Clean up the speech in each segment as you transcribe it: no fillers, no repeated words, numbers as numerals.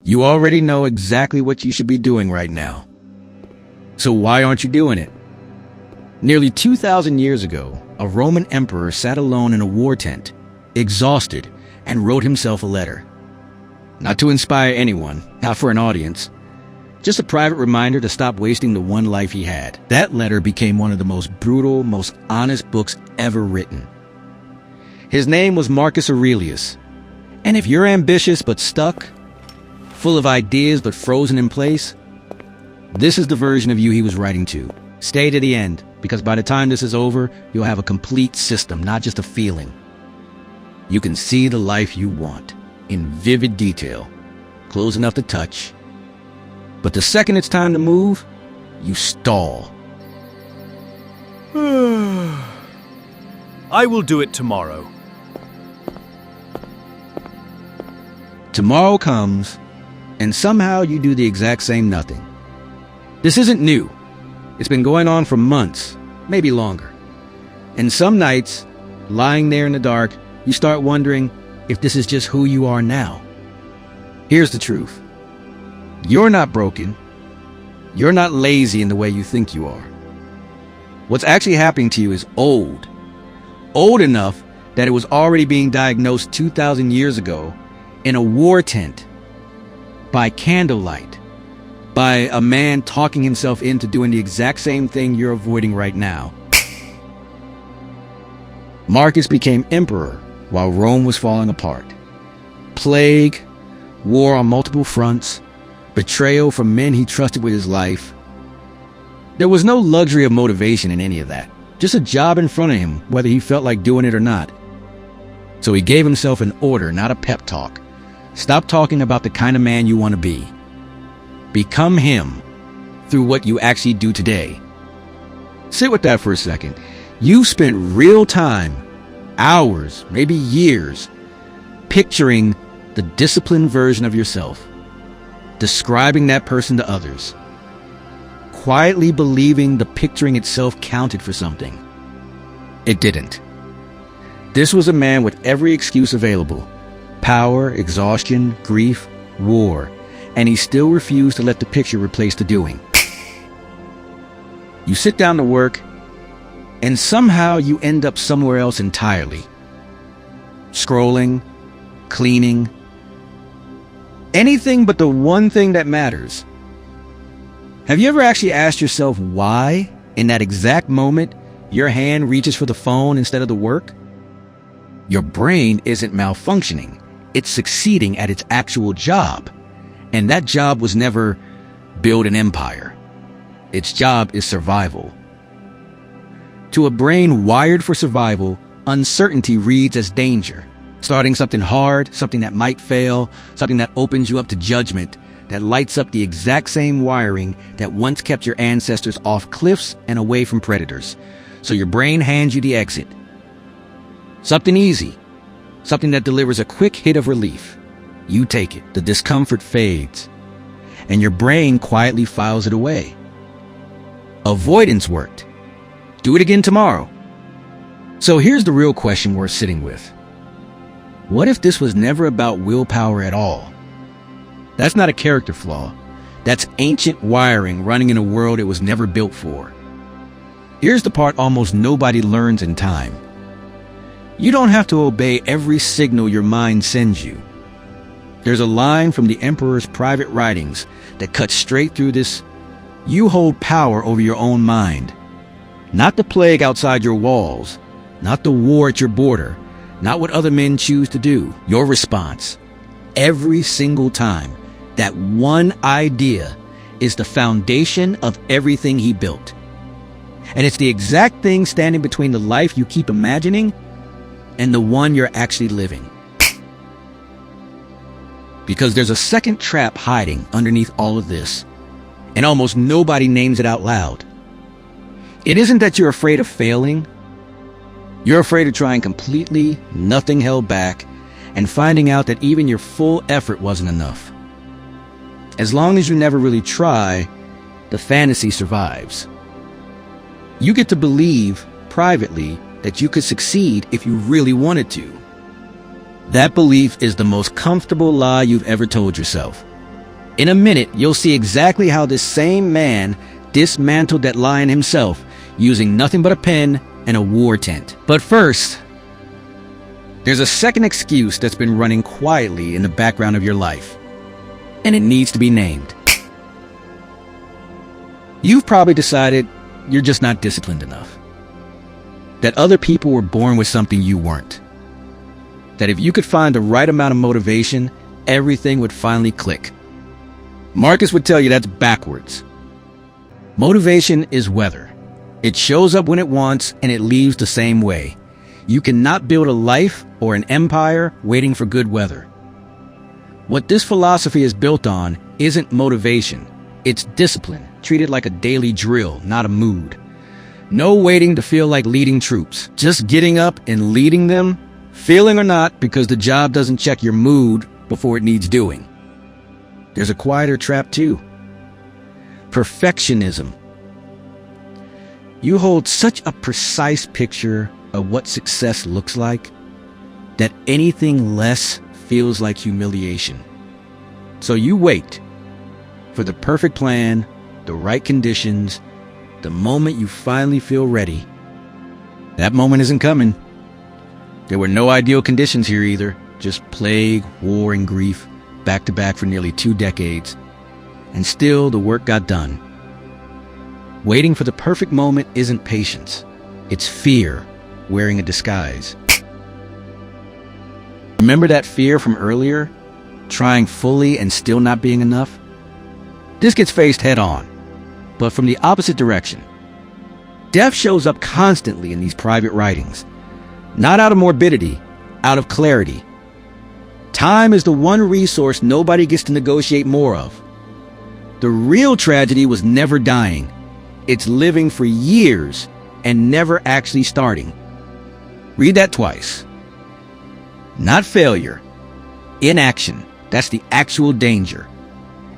You already know exactly what you should be doing right now. So why aren't you doing it? Nearly 2,000 years ago, a Roman emperor sat alone in a war tent, exhausted, and wrote himself a letter. Not to inspire anyone, not for an audience, just a private reminder to stop wasting the one life he had. That letter became one of the most brutal, most honest books ever written. His name was Marcus Aurelius. And if you're ambitious but stuck, full of ideas but frozen in place, this is the version of you he was writing to. Stay to the end, because by the time this is over, you'll have a complete system, not just a feeling. You can see the life you want, in vivid detail, close enough to touch. But the second it's time to move, you stall. I will do it tomorrow. Tomorrow comes, and somehow you do the exact same nothing. This isn't new. It's been going on for months, maybe longer. And some nights, lying there in the dark, you start wondering if this is just who you are now. Here's the truth. You're not broken. You're not lazy in the way you think you are. What's actually happening to you is old. Old enough that it was already being diagnosed 2,000 years ago in a war tent, by candlelight, by a man talking himself into doing the exact same thing you're avoiding right now. Marcus became emperor while Rome was falling apart. Plague, war on multiple fronts, betrayal from men he trusted with his life. There was no luxury of motivation in any of that. Just a job in front of him, whether he felt like doing it or not. So he gave himself an order, not a pep talk. Stop talking about the kind of man you want to be. Become him through what you actually do today. Sit with that for a second. You spent real time, hours, maybe years, picturing the disciplined version of yourself, describing that person to others, quietly believing the picturing itself counted for something. It didn't. This was a man with every excuse available: power, exhaustion, grief, war, and he still refused to let the picture replace the doing. You sit down to work, and somehow you end up somewhere else entirely. Scrolling, cleaning, anything but the one thing that matters. Have you ever actually asked yourself why, in that exact moment, your hand reaches for the phone instead of the work? Your brain isn't malfunctioning. It's succeeding at its actual job. And that job was never build an empire. Its job is survival. To a brain wired for survival, uncertainty reads as danger. Starting something hard, something that might fail, something that opens you up to judgment, that lights up the exact same wiring that once kept your ancestors off cliffs and away from predators. So your brain hands you the exit. Something easy. Something that delivers a quick hit of relief. You take it. The discomfort fades. And your brain quietly files it away. Avoidance worked. Do it again tomorrow. So here's the real question we're sitting with. What if this was never about willpower at all? That's not a character flaw. That's ancient wiring running in a world it was never built for. Here's the part almost nobody learns in time. You don't have to obey every signal your mind sends you. There's a line from the emperor's private writings that cuts straight through this. You hold power over your own mind. Not the plague outside your walls, not the war at your border, not what other men choose to do. Your response, every single time, that one idea is the foundation of everything he built. And it's the exact thing standing between the life you keep imagining and the one you're actually living. Because there's a second trap hiding underneath all of this, and almost nobody names it out loud. It isn't that you're afraid of failing. You're afraid of trying completely, nothing held back, and finding out that even your full effort wasn't enough. As long as you never really try, the fantasy survives. You get to believe, privately, that you could succeed if you really wanted to. That belief is the most comfortable lie you've ever told yourself. In a minute, you'll see exactly how this same man dismantled that lion himself using nothing but a pen and a war tent. But first, there's a second excuse that's been running quietly in the background of your life, and it needs to be named. You've probably decided you're just not disciplined enough. That other people were born with something you weren't. That if you could find the right amount of motivation, everything would finally click. Marcus would tell you that's backwards. Motivation is weather. It shows up when it wants and it leaves the same way. You cannot build a life or an empire waiting for good weather. What this philosophy is built on isn't motivation. It's discipline, treated like a daily drill, not a mood. No waiting to feel like leading troops. Just getting up and leading them, feeling or not, because the job doesn't check your mood before it needs doing. There's a quieter trap too. Perfectionism. You hold such a precise picture of what success looks like that anything less feels like humiliation. So you wait for the perfect plan, the right conditions, the moment you finally feel ready. That moment isn't coming. There were no ideal conditions here either, just plague, war, and grief, back to back for nearly 2 decades. And still the work got done. Waiting for the perfect moment isn't patience. It's fear wearing a disguise. Remember that fear from earlier? Trying fully and still not being enough? This gets faced head on, but from the opposite direction. Death shows up constantly in these private writings. Not out of morbidity, out of clarity. Time is the one resource nobody gets to negotiate more of. The real tragedy was never dying. It's living for years and never actually starting. Read that twice. Not failure. Inaction. That's the actual danger.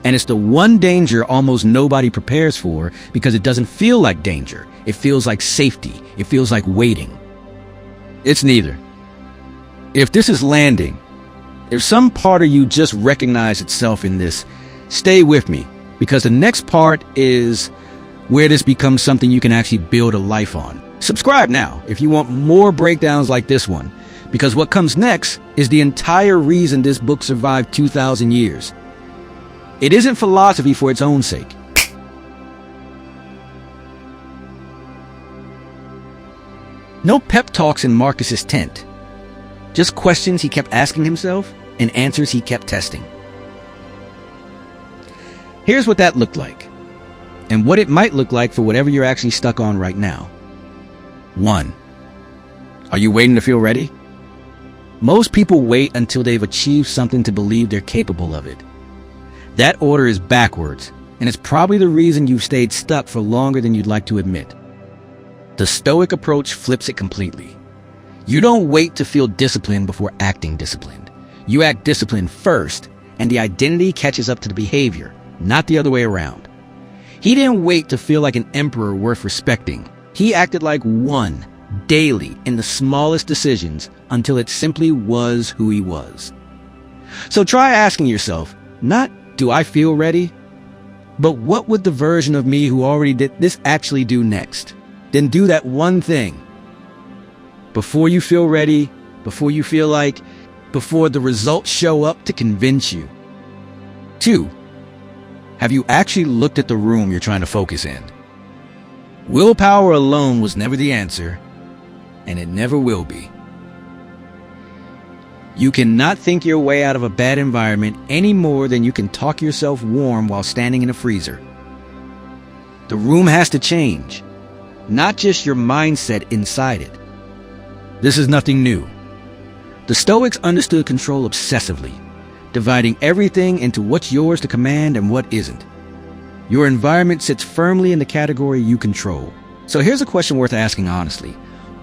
And it's the one danger almost nobody prepares for because it doesn't feel like danger. It feels like safety. It feels like waiting. It's neither. If this is landing, if some part of you just recognized itself in this, stay with me, because the next part is where this becomes something you can actually build a life on. Subscribe now if you want more breakdowns like this one, because what comes next is the entire reason this book survived 2,000 years. It isn't philosophy for its own sake. No pep talks in Marcus's tent. Just questions he kept asking himself and answers he kept testing. Here's what that looked like, and what it might look like for whatever you're actually stuck on right now. 1. Are you waiting to feel ready? Most people wait until they've achieved something to believe they're capable of it. That order is backwards, and it's probably the reason you've stayed stuck for longer than you'd like to admit. The Stoic approach flips it completely. You don't wait to feel disciplined before acting disciplined. You act disciplined first, and the identity catches up to the behavior, not the other way around. He didn't wait to feel like an emperor worth respecting. He acted like one, daily, in the smallest decisions, until it simply was who he was. So try asking yourself, not, do I feel ready? But what would the version of me who already did this actually do next? Then do that one thing. Before you feel ready, before you feel like, before the results show up to convince you. 2. Have you actually looked at the room you're trying to focus in? Willpower alone was never the answer, and it never will be. You cannot think your way out of a bad environment any more than you can talk yourself warm while standing in a freezer. The room has to change, not just your mindset inside it. This is nothing new. The Stoics understood control obsessively, dividing everything into what's yours to command and what isn't. Your environment sits firmly in the category you control. So here's a question worth asking honestly.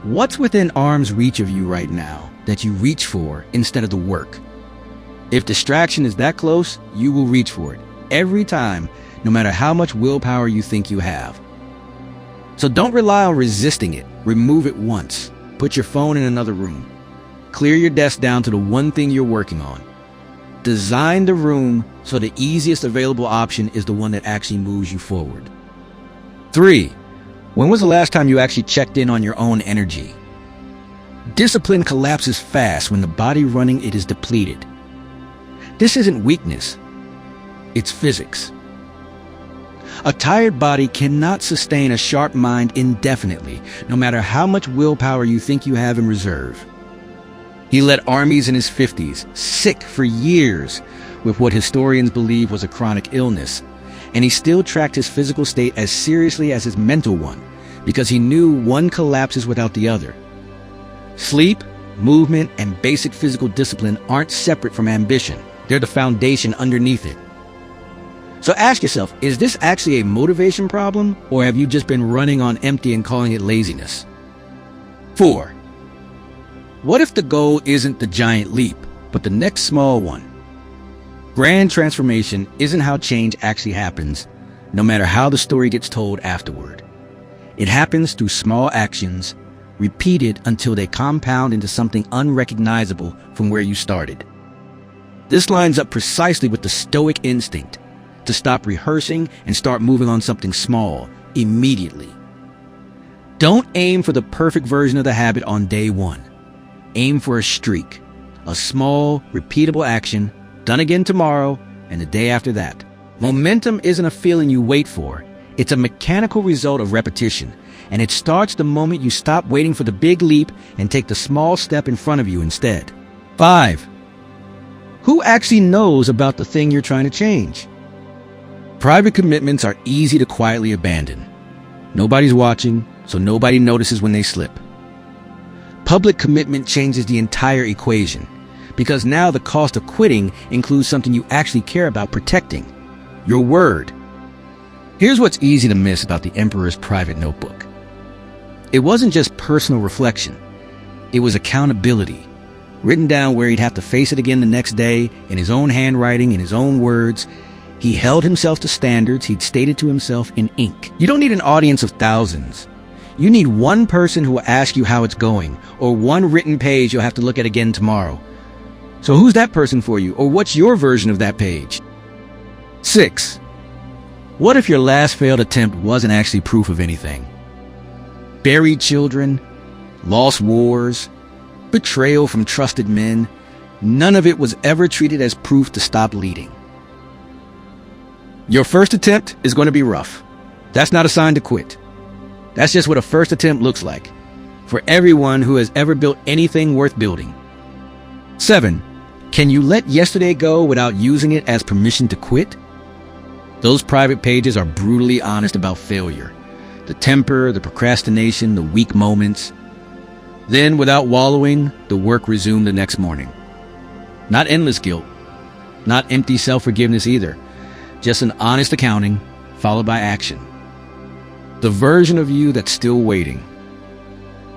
What's within arm's reach of you right now that you reach for instead of the work? If distraction is that close, you will reach for it every time, no matter how much willpower you think you have. So don't rely on resisting it. Remove it once. Put your phone in another room. Clear your desk down to the one thing you're working on. Design the room so the easiest available option is the one that actually moves you forward. 3. When was the last time you actually checked in on your own energy? Discipline collapses fast when the body running it is depleted. This isn't weakness, it's physics. A tired body cannot sustain a sharp mind indefinitely, no matter how much willpower you think you have in reserve. He led armies in his 50s, sick for years with what historians believe was a chronic illness, and he still tracked his physical state as seriously as his mental one, because he knew one collapses without the other. Sleep, movement, and basic physical discipline aren't separate from ambition. They're the foundation underneath it. So ask yourself, is this actually a motivation problem, or have you just been running on empty and calling it laziness? 4. What if the goal isn't the giant leap, but the next small one? Grand transformation isn't how change actually happens, no matter how the story gets told afterward. It happens through small actions, repeated until they compound into something unrecognizable from where you started. This lines up precisely with the Stoic instinct to stop rehearsing and start moving on something small immediately. Don't aim for the perfect version of the habit on day one. Aim for a streak, a small, repeatable action, done again tomorrow and the day after that. Momentum isn't a feeling you wait for. It's a mechanical result of repetition, and it starts the moment you stop waiting for the big leap and take the small step in front of you instead. 5. Who actually knows about the thing you're trying to change? Private commitments are easy to quietly abandon. Nobody's watching, so nobody notices when they slip. Public commitment changes the entire equation, because now the cost of quitting includes something you actually care about protecting: your word. Here's what's easy to miss about the Emperor's private notebook. It wasn't just personal reflection. It was accountability, written down where he'd have to face it again the next day, in his own handwriting, in his own words. He held himself to standards he'd stated to himself in ink. You don't need an audience of thousands. You need one person who will ask you how it's going, or one written page you'll have to look at again tomorrow. So who's that person for you, or what's your version of that page? 6. What if your last failed attempt wasn't actually proof of anything? Buried children, lost wars, betrayal from trusted men, none of it was ever treated as proof to stop leading. Your first attempt is going to be rough. That's not a sign to quit. That's just what a first attempt looks like for everyone who has ever built anything worth building. 7. Can you let yesterday go without using it as permission to quit? Those private pages are brutally honest about failure, the temper, the procrastination, the weak moments. Then, without wallowing, the work resumed the next morning. Not endless guilt, not empty self-forgiveness either, just an honest accounting followed by action. The version of you that's still waiting.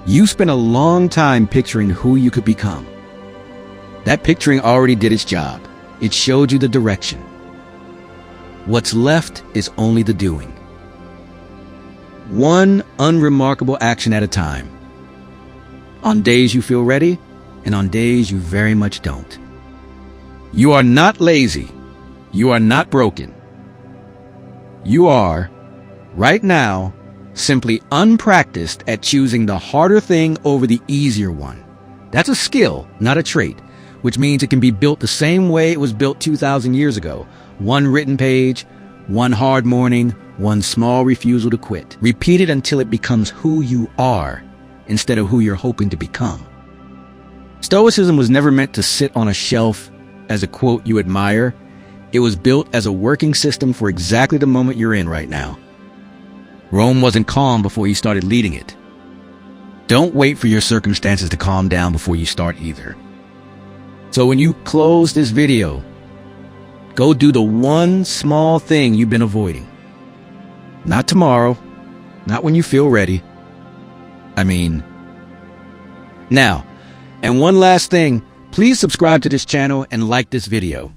You spent a long time picturing who you could become. That picturing already did its job. It showed you the direction. What's left is only the doing. One unremarkable action at a time. On days you feel ready, and on days you very much don't. You are not lazy. You are not broken. You are, right now, simply unpracticed at choosing the harder thing over the easier one. That's a skill, not a trait, which means it can be built the same way it was built 2,000 years ago. One written page, one hard morning, one small refusal to quit. Repeat it until it becomes who you are instead of who you're hoping to become. Stoicism was never meant to sit on a shelf as a quote you admire. It was built as a working system for exactly the moment you're in right now. Rome wasn't calm before you started leading it. Don't wait for your circumstances to calm down before you start either. So when you close this video, go do the one small thing you've been avoiding. Not tomorrow, not when you feel ready. Now, and one last thing, please subscribe to this channel and like this video.